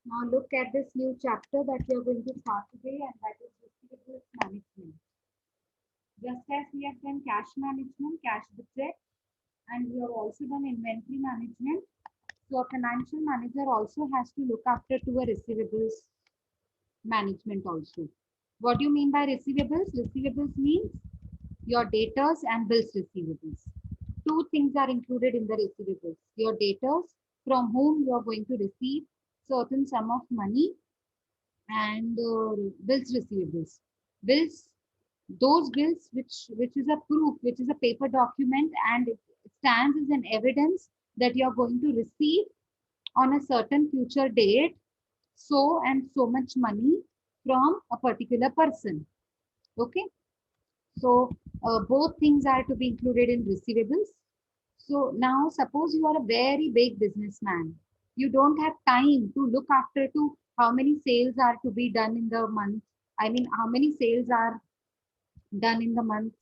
Now look at this new chapter that we are going to start today, and that is receivables management. Just as we have done cash management, cash budget, and we have also done inventory management. So a financial manager also has to look after to a receivables management also. What do you mean by receivables? Receivables means your debtors and bills receivables. Two things are included in the receivables. Your debtors from whom you are going to receive certain sum of money, and bills receivables. Bills, those bills which is a proof, which is a paper document, and it stands as an evidence that you are going to receive on a certain future date so and so much money from a particular person. Okay, so both things are to be included in receivables. So now suppose you are a very big businessman. You don't have time to look after to how many sales are to be done in the month. I mean, how many sales are done in the month.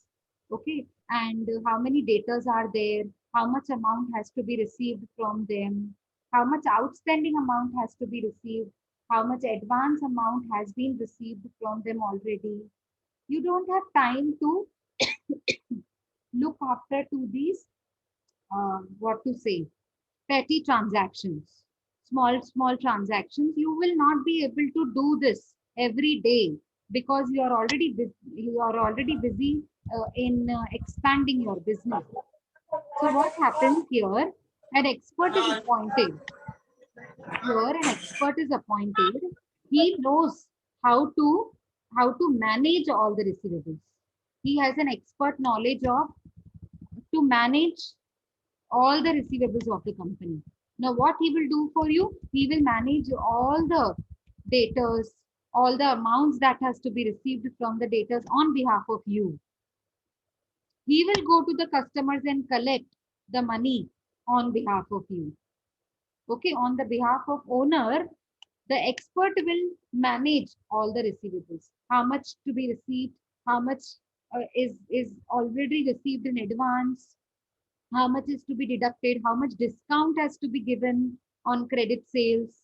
Okay. And how many datas are there? How much amount has to be received from them? How much outstanding amount has to be received? How much advance amount has been received from them already? You don't have time to look after to these, what to say, petty transactions, small transactions. You will not be able to do this every day because you are already busy in expanding your business. So what happens here? An expert is appointed. Here an expert is appointed. He knows how to how to manage all the receivables. He has an expert knowledge of to manage all the receivables of the company. Now, what he will do for you? He will manage all the datas, all the amounts that has to be received from the datas on behalf of you. He will go to the customers and collect the money on behalf of you. Okay, on the behalf of owner, the expert will manage all the receivables. How much to be received? How much is already received in advance? How much is to be deducted, how much discount has to be given on credit sales.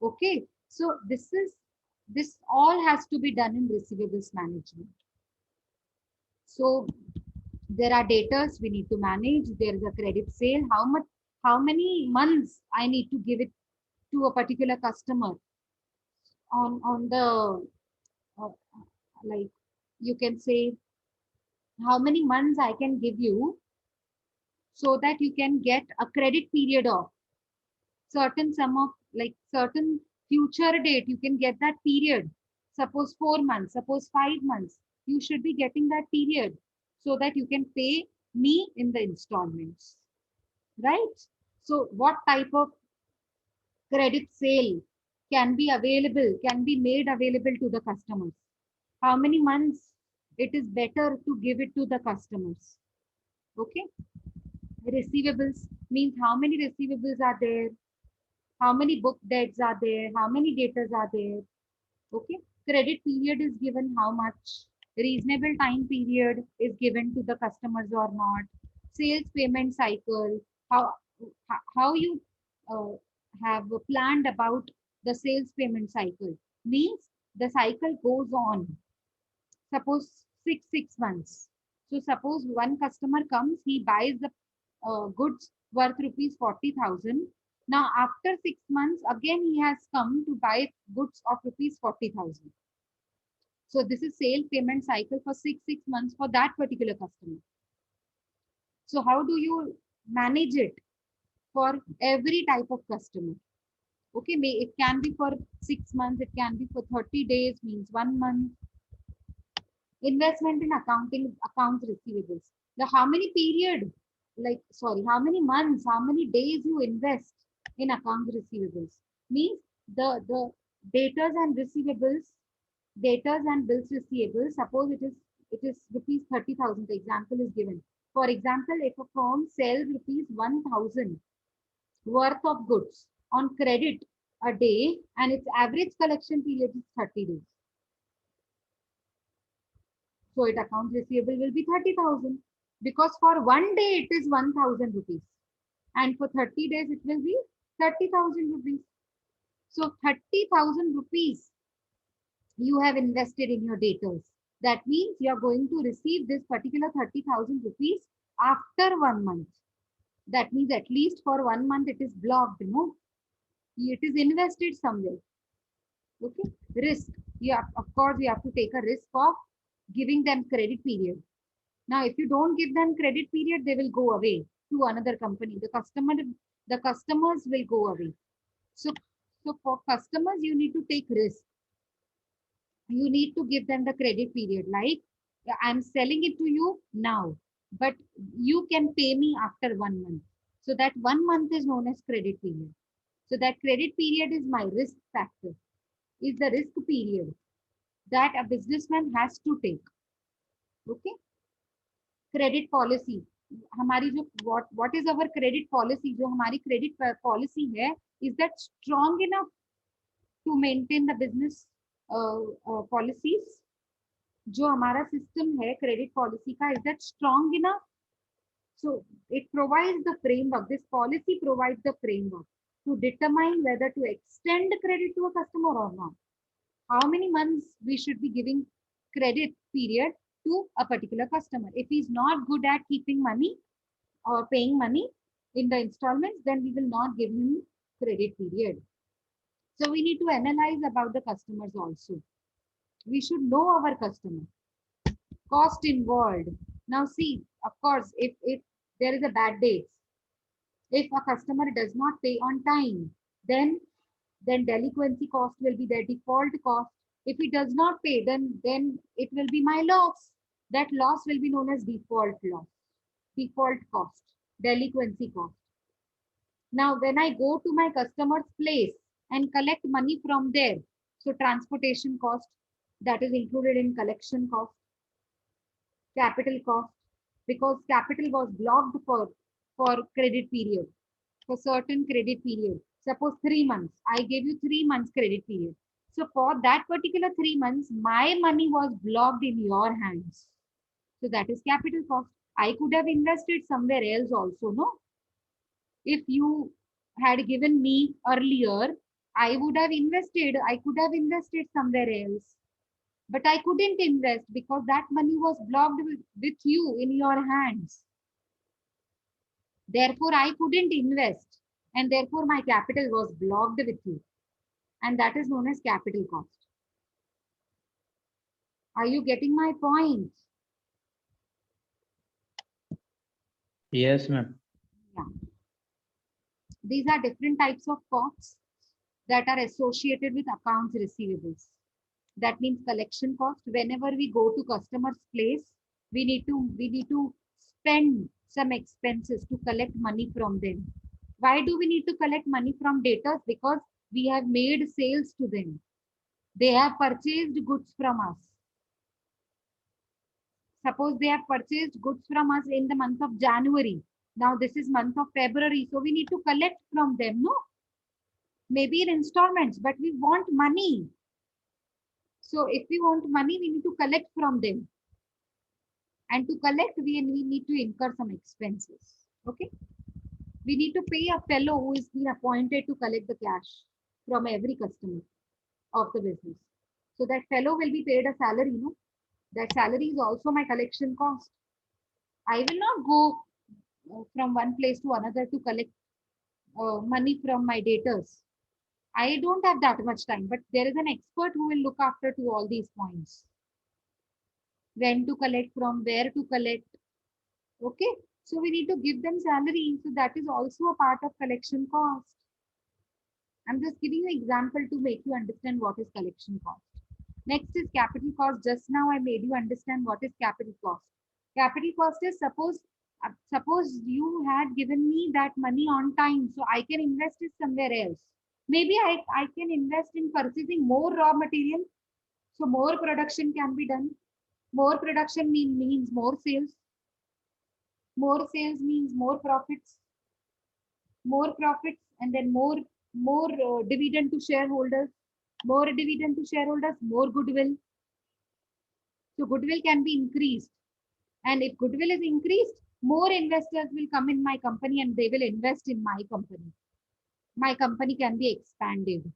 Okay, so this all has to be done in receivables management. So there are datas we need to manage. There is a credit sale. How many months I need to give it to a particular customer on the uh, like you can say how many months I can give you so that you can get a credit period of certain sum of like certain future date. You can get that period. Suppose 4 months, suppose 5 months. You should be getting that period so that you can pay me in the installments, right? So what type of credit sale can be available, can be made available to the customers? How many months it is better to give it to the customers? Okay. Receivables means how many receivables are there, how many book debts are there, how many datas are there. Okay. Credit period is given how much, reasonable time period is given to the customers or not, sales payment cycle, how how you uh, have planned about the sales payment cycle means the cycle goes on. Suppose six months. So suppose one customer comes, he buys the goods worth rupees 40,000. Now after 6 months, again he has come to buy goods of rupees 40,000. So this is sale payment cycle for six months for that particular customer. So how do you manage it for every type of customer? Okay, it can be for 6 months, it can be for 30 days, means 1 month. Investment in accounting accounts receivables. The how many period, like sorry, how many months, how many days you invest in accounts receivables means the datas and receivables, datas and bills receivables. Suppose it is rupees 30,000. The example is given. For example, if a firm sells rupees 1,000 worth of goods on credit a day and its average collection period is 30 days. So it accounts receivable will be 30,000 because for one day it is 1,000 rupees and for 30 days it will be 30,000 rupees. So 30,000 rupees you have invested in your debtors. That means you are going to receive this particular 30,000 rupees after 1 month. That means at least for 1 month it is blocked, no? It is invested somewhere. Okay. Risk. Of course, you have to take a risk of giving them credit period. Now, if you don't give them credit period, they will go away to another company. The customers will go away. So for customers, you need to take risk. You need to give them the credit period. Like, I'm selling it to you now, but you can pay me after 1 month. So that 1 month is known as credit period. So that credit period is my risk factor, is the risk period that a businessman has to take. Okay. Credit policy. हमारी जो what is our credit policy? जो हमारी credit policy है, is that strong enough to maintain the business policies? जो हमारा system है credit policy का, is that strong enough? So it provides the framework. This policy provides the framework to determine whether to extend credit to a customer or not. How many months we should be giving credit period to a particular customer. If he's not good at keeping money or paying money in the installments, then we will not give him credit period. So we need to analyze about the customers also. We should know our customer. Cost involved. Now see, of course, if there is a bad day, if a customer does not pay on time, then delinquency cost will be their default cost. If he does not pay, then it will be my loss. That loss will be known as default loss, default cost, delinquency cost. Now, when I go to my customer's place and collect money from there, so transportation cost, that is included in collection cost, capital cost, because capital was blocked for credit period, for certain credit period. Suppose 3 months, I gave you 3 months credit period. So for that particular 3 months, my money was blocked in your hands. So that is capital cost. I could have invested somewhere else also, no? If you had given me earlier, I would have invested, I could have invested somewhere else. But I couldn't invest because that money was blocked with you in your hands. Therefore, I couldn't invest, and therefore my capital was blocked with you. And that is known as capital cost. Are you getting my point? Yes, ma'am. Yeah. These are different types of costs that are associated with accounts receivables. That means collection cost. Whenever we go to customer's place, we need to spend some expenses to collect money from them. Why do we need to collect money from debtors? Because we have made sales to them. They have purchased goods from us. Suppose they have purchased goods from us in the month of January. Now this is month of February. So we need to collect from them, no? Maybe in installments, but we want money. So if we want money, we need to collect from them. And to collect, we need to incur some expenses. Okay. We need to pay a fellow who is been appointed to collect the cash from every customer of the business. So that fellow will be paid a salary, no? That salary is also my collection cost. I will not go from one place to another to collect money from my debtors. I don't have that much time, but there is an expert who will look after to all these points. When to collect from, where to collect. Okay. So we need to give them salary. So that is also a part of collection cost. I'm just giving you an example to make you understand what is collection cost. Next is capital cost. Just now I made you understand what is capital cost. Capital cost is suppose you had given me that money on time, so I can invest it somewhere else. Maybe I can invest in purchasing more raw material, so more production can be done. More production means more sales. More sales means more profits. More profits, and then more dividend to shareholders. More dividend to shareholders, more goodwill. So goodwill can be increased. And if goodwill is increased, more investors will come in my company and they will invest in my company. My company can be expanded.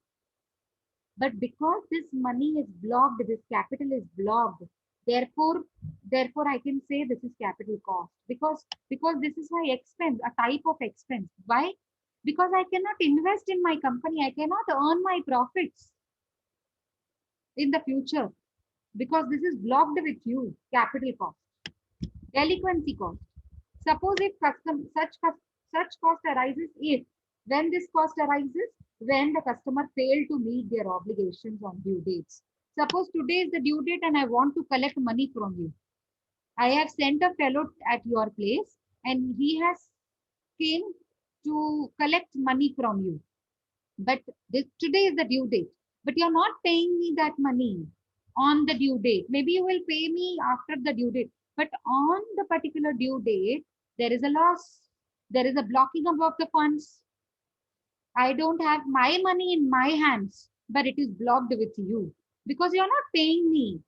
But because this money is blocked, this capital is blocked, therefore, therefore I can say this is capital cost, because this is my expense, a type of expense. Why? Because I cannot invest in my company, I cannot earn my profits in the future, because this is blocked with you. Capital cost. Delinquency cost. Suppose if such cost arises if, when this cost arises, when the customer failed to meet their obligations on due dates. Suppose today is the due date and I want to collect money from you. I have sent a fellow at your place and he has came to collect money from you. But today is the due date. But you're not paying me that money on the due date. Maybe you will pay me after the due date. But on the particular due date, there is a loss. There is a blocking of the funds. I don't have my money in my hands, but it is blocked with you because you're not paying me.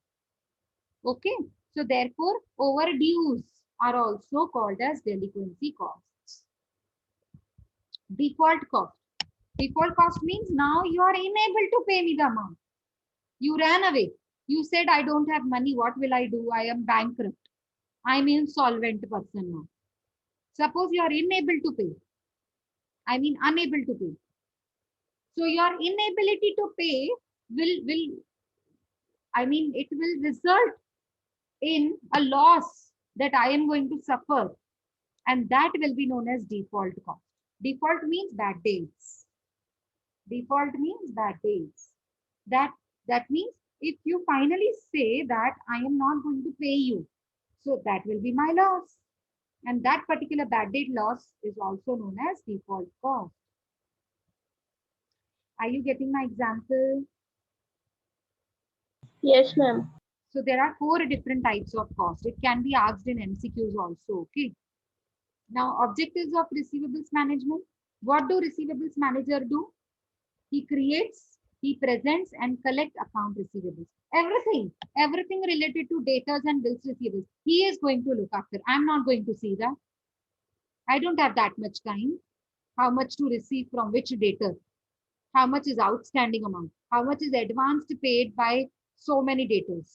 Okay. So therefore, overdues are also called as delinquency costs. Default cost. Default cost means now you are unable to pay me the amount. You ran away. You said, I don't have money. What will I do? I am bankrupt. I'm insolvent person now. Suppose you are unable to pay. I mean, unable to pay. So your inability to pay it will result in a loss that I am going to suffer. And that will be known as default cost. Default means bad days. Default means bad days. That means if you finally say that I am not going to pay you, so that will be my loss. And that particular bad debt loss is also known as default cost. Are you getting my example? Yes, ma'am. So there are 4 different types of cost. It can be asked in MCQs also. Okay. Now, objectives of receivables management. What do receivables manager do? He creates, he presents and collect account receivables. Everything related to datas and bills receivables. He is going to look after. I'm not going to see that. I don't have that much time. How much to receive from which debtor? How much is outstanding amount? How much is advanced paid by so many debtors?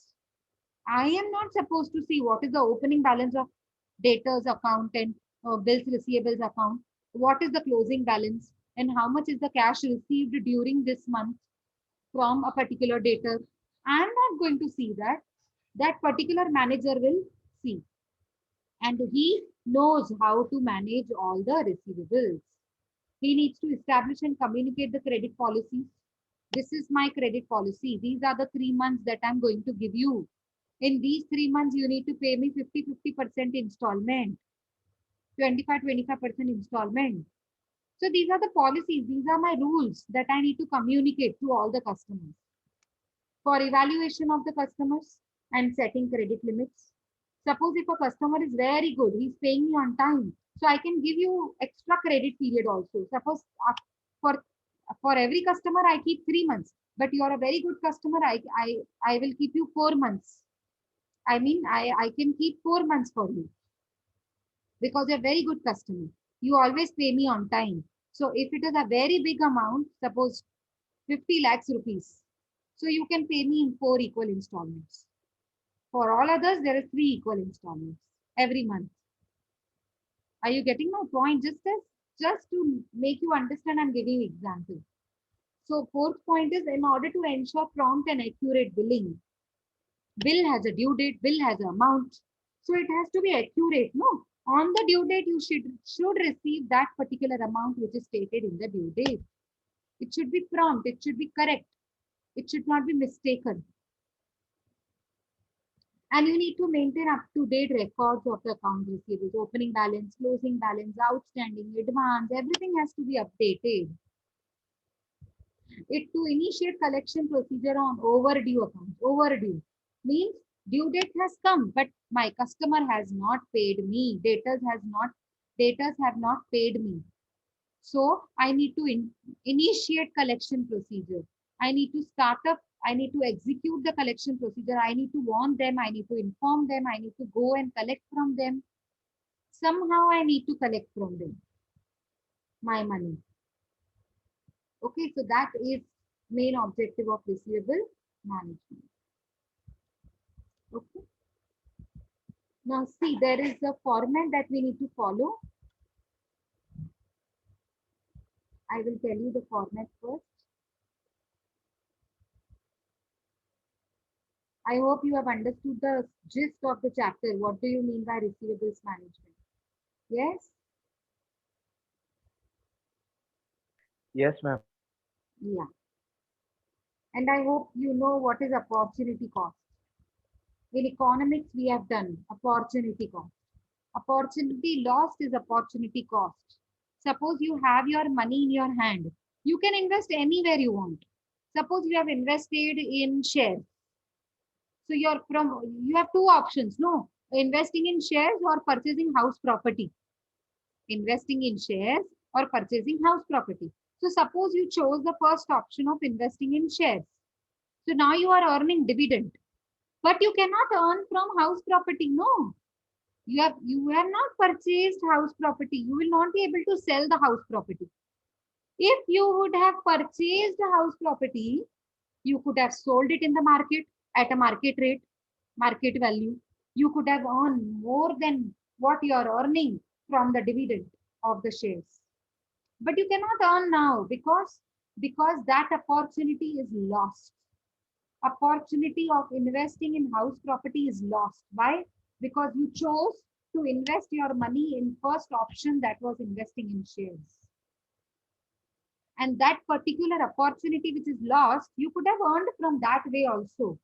I am not supposed to see what is the opening balance of debtors account and bills receivables account. What is the closing balance and how much is the cash received during this month from a particular debtor. I am not going to see that. That particular manager will see. And he knows how to manage all the receivables. He needs to establish and communicate the credit policies. This is my credit policy. These are the 3 months that I'm going to give you. In these 3 months, you need to pay me 50% installment, 25% installment. So these are the policies. These are my rules that I need to communicate to all the customers. For evaluation of the customers and setting credit limits. Suppose if a customer is very good, he's paying me on time. So I can give you extra credit period also. Suppose for for every customer, I keep 3 months, but you are a very good customer. I will keep you 4 months. I mean, I can keep 4 months for you because you're a very good customer. You always pay me on time. So if it is a very big amount, suppose 50 lakhs rupees, so you can pay me in 4 equal installments. For all others, there are 3 equal installments every month. Are you getting my point? Just to make you understand, I'm giving you example. So 4th point is in order to ensure prompt and accurate billing. Bill has a due date, bill has an amount. So it has to be accurate. No, on the due date, you should receive that particular amount which is stated in the due date. It should be prompt, it should be correct. It should not be mistaken. And you need to maintain up-to-date records of the account receivables, opening balance, closing balance, outstanding, advance, everything has to be updated. It to initiate collection procedure on overdue accounts. Overdue means due date has come, but my customer has not paid me. Debtors have not paid me. So I need to initiate collection procedure. I need to start up. I need to execute the collection procedure. I need to warn them. I need to inform them. I need to go and collect from them. Somehow I need to collect from them my money. Okay, so that is Main objective of receivable management. Okay. Now see, there is a format that we need to follow. I will tell you the format first. I hope you have understood the gist of the chapter. What do you mean by receivables management? Yes? Yes, ma'am. Yeah. And I hope you know what is opportunity cost. In economics, we have done opportunity cost. Opportunity lost is opportunity cost. Suppose you have your money in your hand. You can invest anywhere you want. Suppose you have invested in shares. So you have two options, no? Investing in shares or purchasing house property. Investing in shares or purchasing house property. So suppose you chose the first option of investing in shares. So now you are earning dividend, but you cannot earn from house property. No, you have not purchased house property. You will not be able to sell the house property. If you would have purchased a house property, you could have sold it in the market at a market rate, market value. You could have earned more than what you are earning from the dividend of the shares. But you cannot earn now because that opportunity is lost. Opportunity of investing in house property is lost. Why? Because you chose to invest your money in first option, that was investing in shares. And that particular opportunity which is lost, you could have earned from that way also,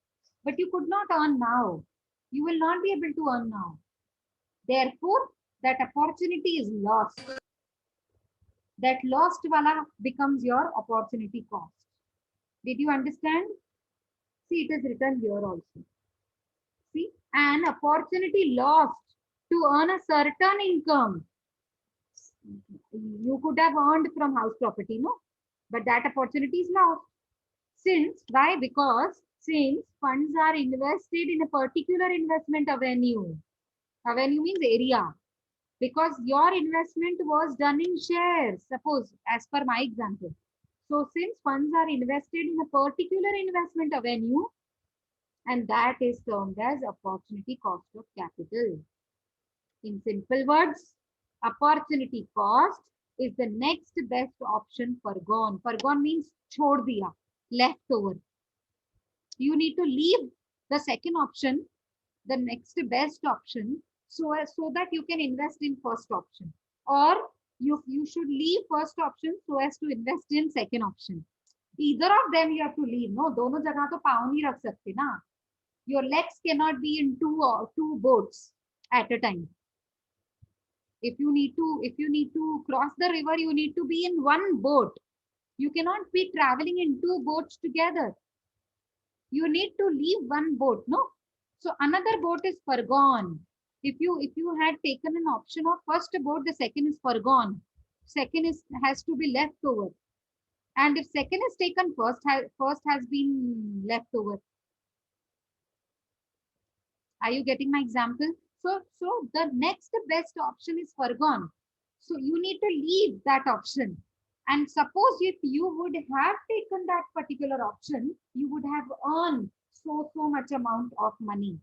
but you could not earn now. You will not be able to earn now. Therefore, that opportunity is lost. That lost wala becomes your opportunity cost. Did you understand? See, it is written here also. See, an opportunity lost to earn a certain income. You could have earned from house property, no? But that opportunity is lost. Since, why? Because since funds are invested in a particular investment avenue. Avenue means area. Because your investment was done in shares, suppose, as per my example. So since funds are invested in a particular investment avenue, and that is termed as opportunity cost of capital. In simple words, opportunity cost is the next best option forgone. Forgone means chhod diya, left over. You need to leave the second option, the next best option, so that you can invest in first option. Or you should leave first option so as to invest in second option. Either of them you have to leave. No, दोनों जगह तो पाँव नहीं रख सकते ना. Your legs cannot be in two boats at a time. If you need to cross the river, you need to be in one boat. You cannot be traveling in two boats together. You need to leave one boat, no? So another boat is forgone. If you had taken an option of first boat, the second is forgone. Second has to be left over. And if second is taken, first has been left over. Are you getting my example? So the next best option is forgone. So you need to leave that option. And suppose if you would have taken that particular option, you would have earned so much amount of money.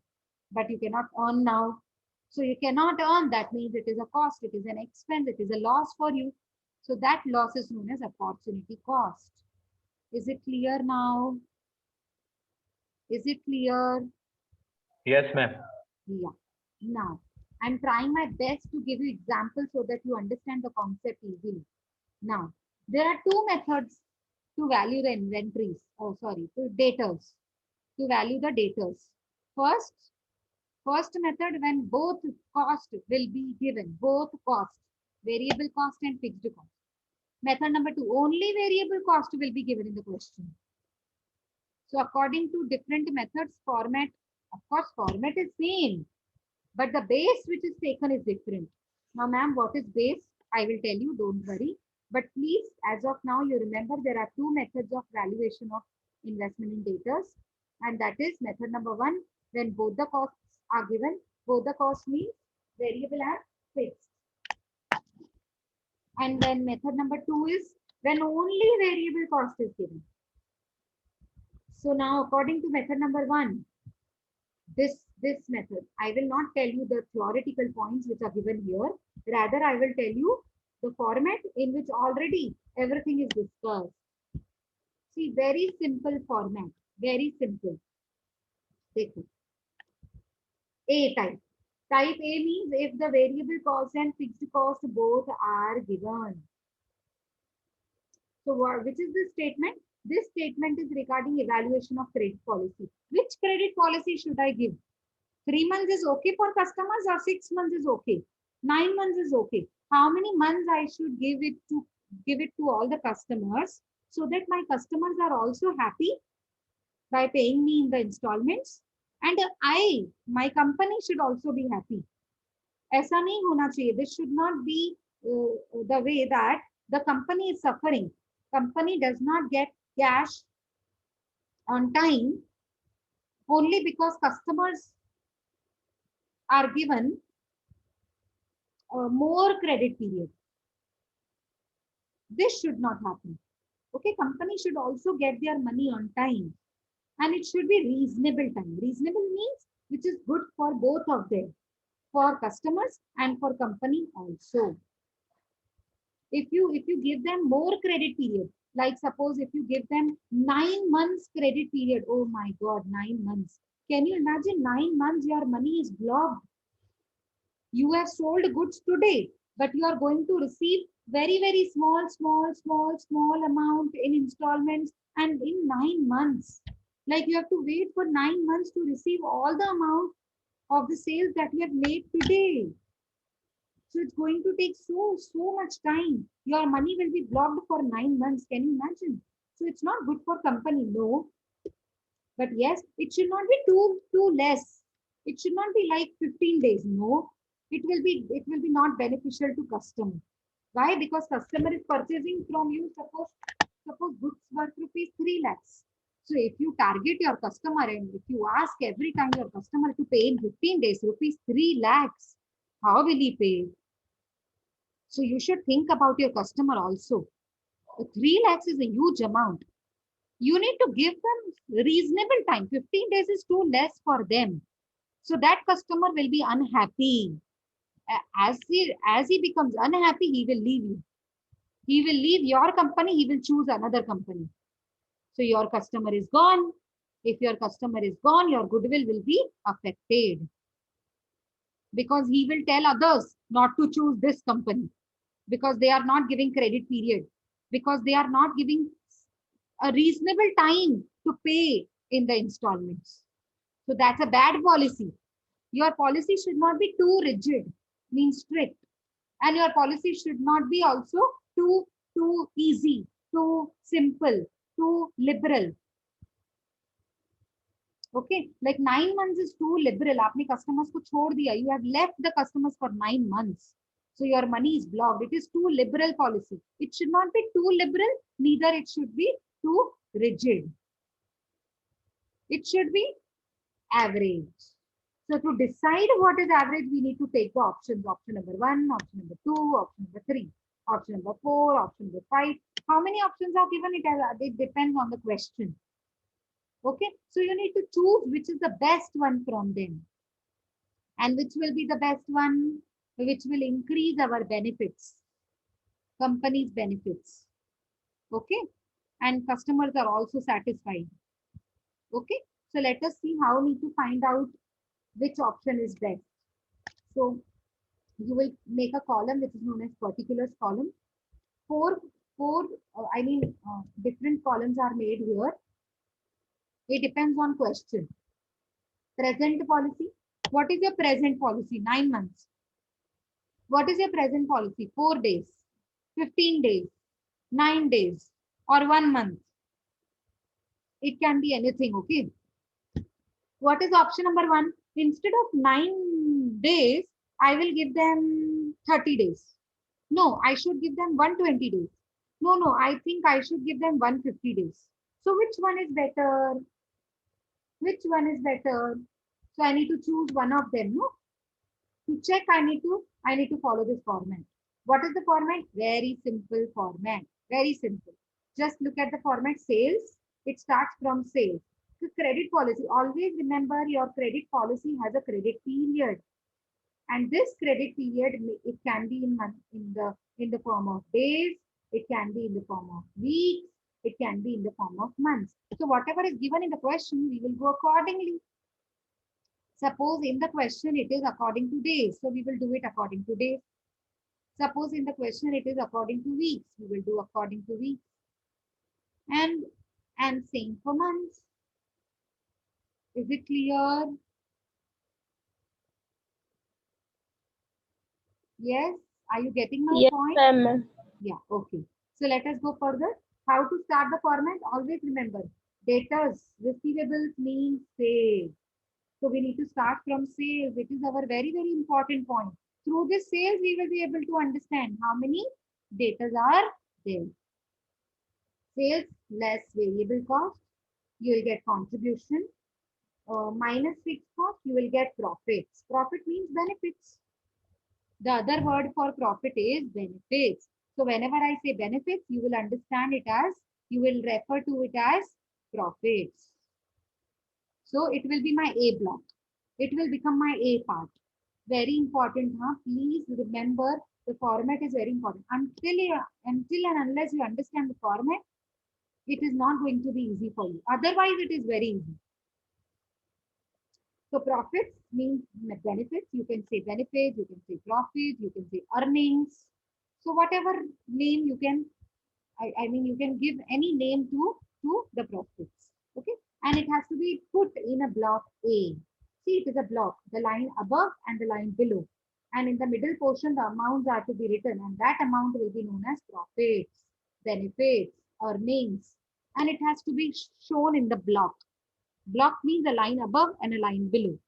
But you cannot earn now. So you cannot earn. That means it is a cost, it is an expense, it is a loss for you. So that loss is known as opportunity cost. Is it clear now? Is it clear? Yes, ma'am. Yeah. Now, I'm trying my best to give you examples so that you understand the concept easily. Now, there are two methods to value the inventories. Oh, sorry, to daters. To value the daters. First method, when both cost will be given, both cost, variable cost and fixed cost. Method number two, only variable cost will be given in the question. So according to different methods, format, of course, format is same, but the base which is taken is different. Now, ma'am, what is base? I will tell you, don't worry. But please, as of now, you remember there are two methods of valuation of investment in daters. And that is method number one, when both the costs are given, both the costs means variable and fixed. And then method number two is when only variable cost is given. So now according to method number 1, this method, I will not tell you the theoretical points which are given here. Rather, I will tell you the format in which already everything is discussed. See, very simple format, very simple. देखो, A type. Type A means if the variable cost and fixed cost both are given. So which is this statement? This statement is regarding evaluation of credit policy. Which credit policy should I give? 3 months is okay for customers or 6 months is okay? 9 months is okay. How many months I should give it to all the customers so that my customers are also happy by paying me in the installments, and my company should also be happy. ऐसा नहीं होना चाहिए. This should not be the way that the company is suffering. Company does not get cash on time only because customers are given more credit period. This should not happen. Okay, company should also get their money on time, and it should be reasonable time. Reasonable means which is good for both of them, for customers and for company also. If you give them more credit period, like suppose if you give them 9 months credit period, oh my god, 9 months. Can you imagine 9 months your money is blocked? You have sold goods today, but you are going to receive very small amount in installments, and in 9 months, like you have to wait for 9 months to receive all the amount of the sales that you have made today. So it's going to take so much time. Your money will be blocked for 9 months. Can you imagine? So it's not good for company, no. But yes, it should not be too less. It should not be like 15 days. No, it will be not beneficial to customer. Why? Because customer is purchasing from you, suppose goods worth rupees 3 lakhs. So if you target your customer and if you ask every time your customer to pay in 15 days rupees 3 lakhs, how will he pay? So you should think about your customer also. 3 lakhs is a huge amount. You need to give them reasonable time. 15 days is too less for them. So that customer will be unhappy. As he becomes unhappy, he will leave you. He will leave your company, he will choose another company. So your customer is gone. If your customer is gone, your goodwill will be affected. Because he will tell others not to choose this company. Because they are not giving credit period. Because they are not giving a reasonable time to pay in the installments. So that's a bad policy. Your policy should not be too rigid, means strict. And your policy should not be also too easy, too simple, too liberal. Okay, like 9 months is too liberal. Aapne customers ko chhod diya. You have left the customers for 9 months. So your money is blocked. It is too liberal policy. It should not be too liberal, neither it should be too rigid. It should be average. So to decide what is average, we need to take the options. Option number 1, option number 2, option number 3, option number 4, option number 5. How many options are given? It depends on the question. Okay, so you need to choose which is the best one from them. And which will be the best one? Which will increase our benefits, company's benefits. Okay, and customers are also satisfied. Okay, so let us see how we need to find out which option is best. So you will make a column which is known as particulars column. Four different columns are made here. It depends on question. Present policy. What is your present policy? 9 months. What is your present policy? 4 days, 15 days, 9 days, or 1 month. It can be anything, okay? What is option number 1? Instead of 9 days, I will give them 30 days. No, I should give them 120 days. No, I think I should give them 150 days. So which one is better? Which one is better? So I need to choose one of them, no? To check, I need to follow this format. What is the format? Very simple format. Very simple. Just look at the format. Sales. It starts from sales. The credit policy, always remember your credit policy has a credit period. And this credit period, it can be in the form of days, it can be in the form of weeks, it can be in the form of months. So whatever is given in the question, we will go accordingly. Suppose in the question it is according to days, so we will do it according to days. Suppose in the question it is according to weeks, we will do according to weeks. And same for months. Is it clear? Yes. Are you getting my Yes, point? ma'am. Yeah. Okay. So let us go further. How to start the format? Always remember, debtors, receivables means sales. So we need to start from sales. It is our very, very important point. Through this sales, we will be able to understand how many debtors are there. Sales less variable cost, you will get contribution. Minus fixed cost, you will get profits. Profit means benefits. The other word for profit is benefits. So whenever I say benefits, you will understand it as, you will refer to it as profits. So it will be my A block. It will become my A part. Very important, huh? Please remember the format is very important. Until and unless you understand the format, it is not going to be easy for you. Otherwise, it is very easy. So profits means benefits. You can say benefits, you can say profits, you can say earnings. So whatever name you can, I mean, you can give any name to the profits. Okay. And it has to be put in a block A. See, it is a block, the line above and the line below. And in the middle portion, the amounts are to be written, and that amount will be known as profits, benefits, earnings. And it has to be shown in the block. Block means a line above and a line below.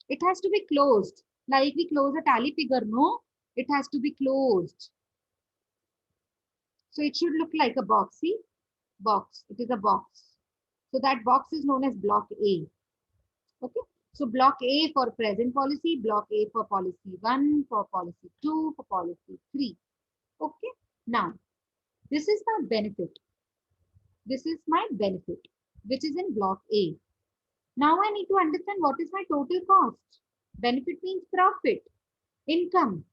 It has to be closed. Like we close a tally figure, no? It has to be closed. So it should look like a box. See? Box. It is a box. So that box is known as block A. Okay. So block A for present policy, block A for policy 1, for policy 2, for policy 3. Okay. Now, this is my benefit. This is my benefit, which is in block A. Now I need to understand what is my total cost. Benefit means profit, income.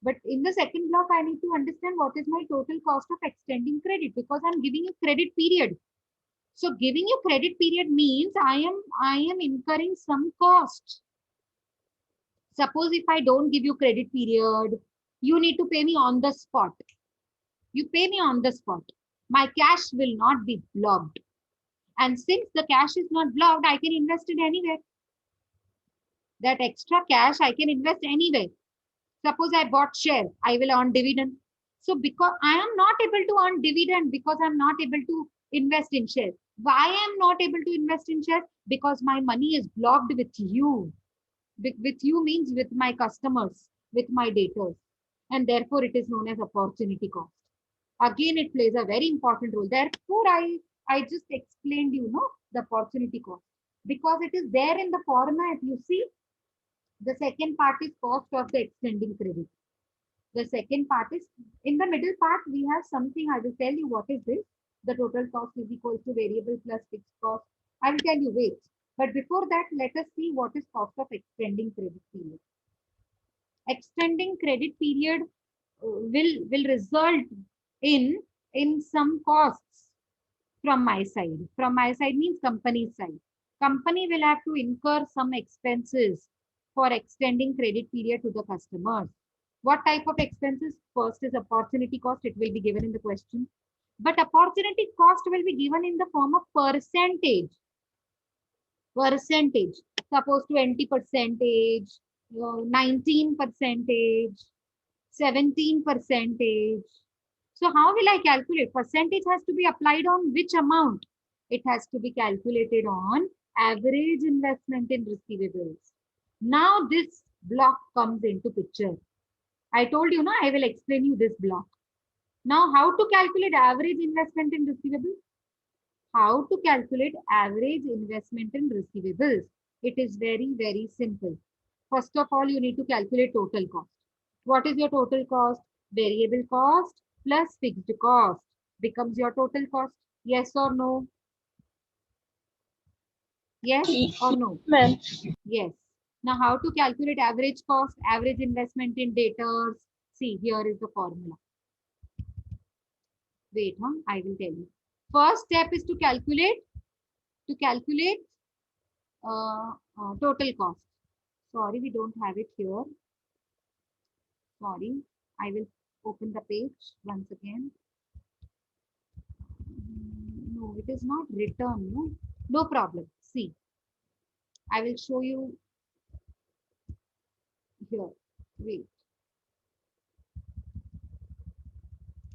But in the second block, I need to understand what is my total cost of extending credit, because I'm giving you credit period. So giving you credit period means I am incurring some cost. Suppose if I don't give you credit period, you need to pay me on the spot. You pay me on the spot. My cash will not be blocked. And since the cash is not blocked, I can invest it anywhere. That extra cash I can invest anywhere. Suppose I bought share, I will earn dividend. So because I am not able to earn dividend, because I'm not able to invest in shares. Why I am not able to invest in shares? Because my money is blocked with you. With you means with my customers, with my debtors. And therefore it is known as opportunity cost. Again, it plays a very important role. Therefore, I just explained the opportunity cost. Because it is there in the format, you see. The second part is cost of the extending credit. The second part is, in the middle part, we have something. I will tell you what is this. The total cost is equal to variable plus fixed cost. I will tell you, wait. But before that, let us see what is cost of extending credit period. Extending credit period will result in some costs from my side. From my side means company side. Company will have to incur some expenses for extending credit period to the customers. What type of expenses? First is opportunity cost. It will be given in the question. But opportunity cost will be given in the form of percentage. Percentage. Suppose 20 percentage, 19 percentage, 17 percentage. So how will I calculate? Percentage has to be applied on which amount? It has to be calculated on average investment in receivables. Now this block comes into picture. I told you, I will explain you this block. Now how to calculate average investment in receivables? How to calculate average investment in receivables? It is very, very simple. First of all, you need to calculate total cost. What is your total cost? Variable cost plus fixed cost becomes your total cost. Yes or no? Yes or no? Ma'am. Yes. Now, how to calculate average cost, average investment in debtors? See, here is the formula. Wait, I will tell you. First step is to calculate total cost. Sorry, we don't have it here. Sorry, I will open the page once again. No, it is not written. No problem. See, I will show you here. Wait.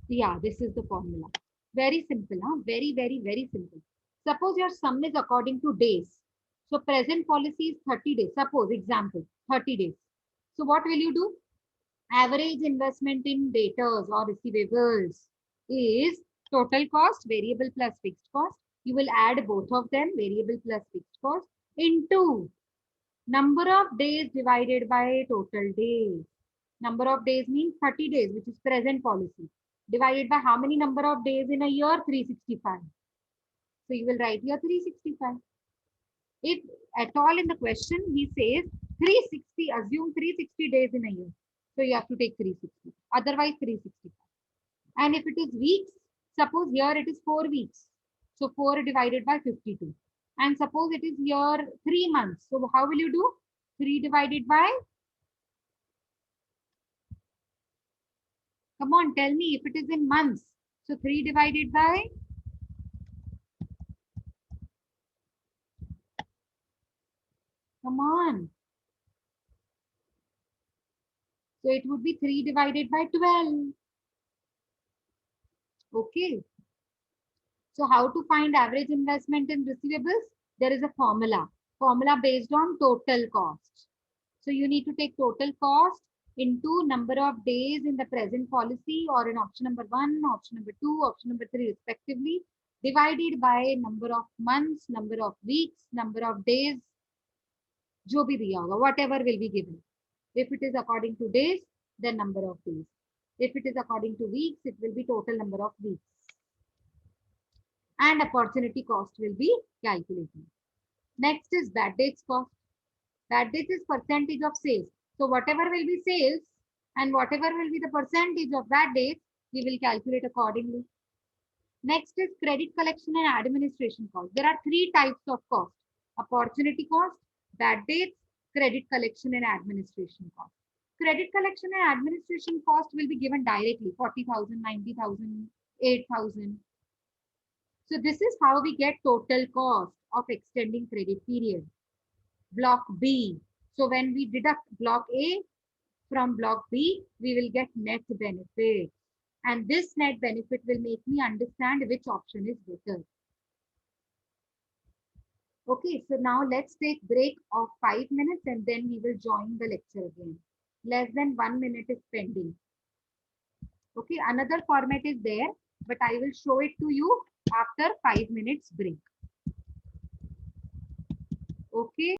Yeah, this is the formula. Very simple, huh? Very, very, very simple. Suppose your sum is according to days. So present policy is 30 days. Suppose, example, 30 days. So what will you do? Average investment in debtors or receivables is total cost, variable plus fixed cost. You will add both of them, variable plus fixed cost, into number of days divided by total days. Number of days means 30 days, which is present policy. Divided by how many number of days in a year? 365. So you will write here 365. If at all in the question he says 360, assume 360 days in a year. So you have to take 360. Otherwise 365. And if it is weeks, suppose here it is 4 weeks. So 4 divided by 52. And suppose it is here 3 months. So how will you do? 3 divided by, come on, tell me if it is in months. So 3 divided by, come on. So it would be 3 divided by 12. Okay. So how to find average investment in receivables? There is a formula. Formula based on total cost. So you need to take total cost into number of days in the present policy, or in option number 1, option number 2, option number 3 respectively, divided by number of months, number of weeks, number of days, जो भी दिया होगा, whatever will be given. If it is according to days, then number of days. If it is according to weeks, it will be total number of weeks. And opportunity cost will be calculated. Next is bad debts cost. Bad debts is percentage of sales. So whatever will be sales and whatever will be the percentage of bad debts, we will calculate accordingly. Next is credit collection and administration cost. There are 3 types of cost: opportunity cost, bad debts, credit collection and administration cost. Credit collection and administration cost will be given directly, 40,000, 90,000, 8,000. So this is how we get total cost of extending credit period. Block B. So when we deduct block A from block B, we will get net benefit. And this net benefit will make me understand which option is better. Okay, so now let's take break of 5 minutes and then we will join the lecture again. Less than 1 minute is pending. Okay, another format is there, but I will show it to you after 5 minutes break. Okay.